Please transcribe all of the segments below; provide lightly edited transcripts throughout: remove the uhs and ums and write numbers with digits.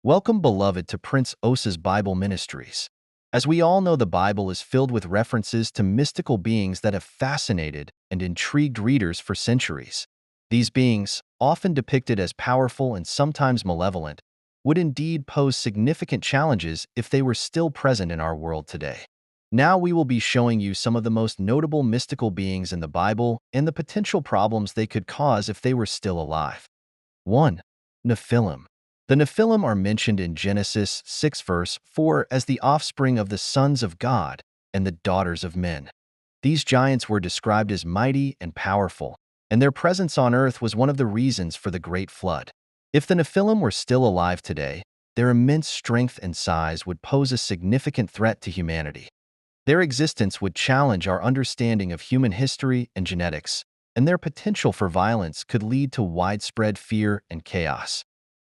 Welcome, beloved, to Prince Osa's Bible Ministries. As we all know, the Bible is filled with references to mystical beings that have fascinated and intrigued readers for centuries. These beings, often depicted as powerful and sometimes malevolent, would indeed pose significant challenges if they were still present in our world today. Now we will be showing you some of the most notable mystical beings in the Bible and the potential problems they could cause if they were still alive. 1. Nephilim. The Nephilim are mentioned in Genesis 6 verse 4 as the offspring of the sons of God and the daughters of men. These giants were described as mighty and powerful, and their presence on earth was one of the reasons for the Great Flood. If the Nephilim were still alive today, their immense strength and size would pose a significant threat to humanity. Their existence would challenge our understanding of human history and genetics, and their potential for violence could lead to widespread fear and chaos.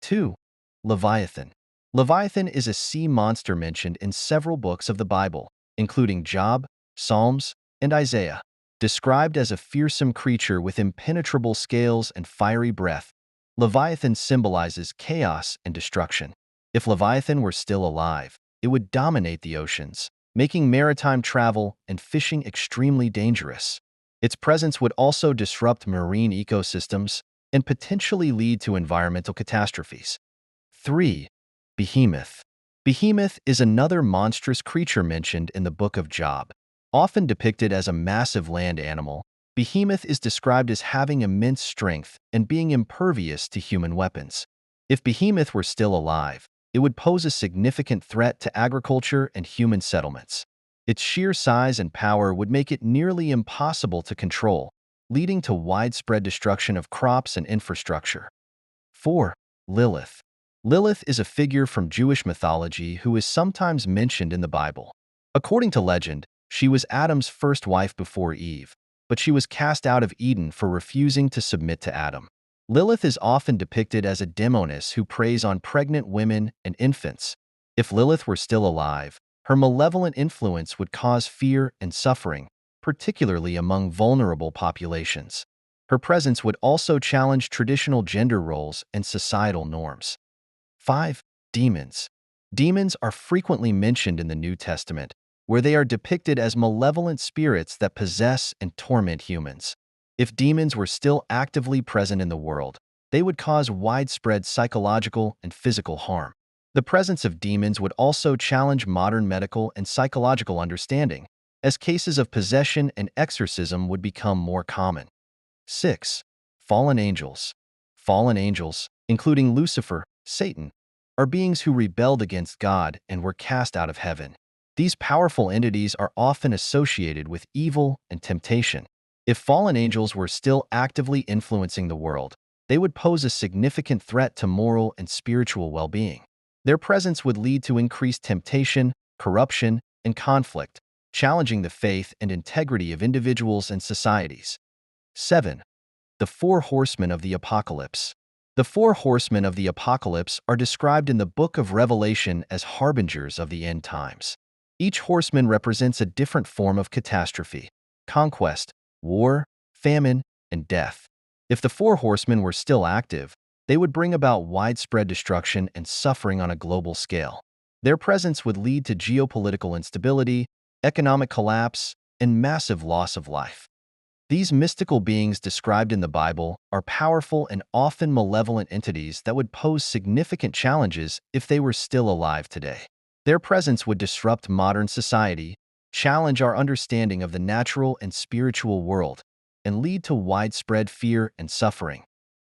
2. Leviathan. Leviathan is a sea monster mentioned in several books of the Bible, including Job, Psalms, and Isaiah. Described as a fearsome creature with impenetrable scales and fiery breath, Leviathan symbolizes chaos and destruction. If Leviathan were still alive, it would dominate the oceans, making maritime travel and fishing extremely dangerous. Its presence would also disrupt marine ecosystems and potentially lead to environmental catastrophes. 3. Behemoth. Behemoth is another monstrous creature mentioned in the book of Job. Often depicted as a massive land animal, Behemoth is described as having immense strength and being impervious to human weapons. If Behemoth were still alive, it would pose a significant threat to agriculture and human settlements. Its sheer size and power would make it nearly impossible to control, leading to widespread destruction of crops and infrastructure. 4. Lilith. Lilith is a figure from Jewish mythology who is sometimes mentioned in the Bible. According to legend, she was Adam's first wife before Eve, but she was cast out of Eden for refusing to submit to Adam. Lilith is often depicted as a demoness who preys on pregnant women and infants. If Lilith were still alive, her malevolent influence would cause fear and suffering, particularly among vulnerable populations. Her presence would also challenge traditional gender roles and societal norms. 5. Demons. Demons are frequently mentioned in the New Testament, where they are depicted as malevolent spirits that possess and torment humans. If demons were still actively present in the world, they would cause widespread psychological and physical harm. The presence of demons would also challenge modern medical and psychological understanding, as cases of possession and exorcism would become more common. 6. Fallen angels. Fallen angels, including Lucifer, Satan, are beings who rebelled against God and were cast out of heaven. These powerful entities are often associated with evil and temptation. If fallen angels were still actively influencing the world, they would pose a significant threat to moral and spiritual well-being. Their presence would lead to increased temptation, corruption, and conflict, challenging the faith and integrity of individuals and societies. 7. The Four Horsemen of the Apocalypse. The four horsemen of the apocalypse are described in the book of Revelation as harbingers of the end times. Each horseman represents a different form of catastrophe: conquest, war, famine, and death. If the four horsemen were still active, they would bring about widespread destruction and suffering on a global scale. Their presence would lead to geopolitical instability, economic collapse, and massive loss of life. These mystical beings described in the Bible are powerful and often malevolent entities that would pose significant challenges if they were still alive today. Their presence would disrupt modern society, challenge our understanding of the natural and spiritual world, and lead to widespread fear and suffering.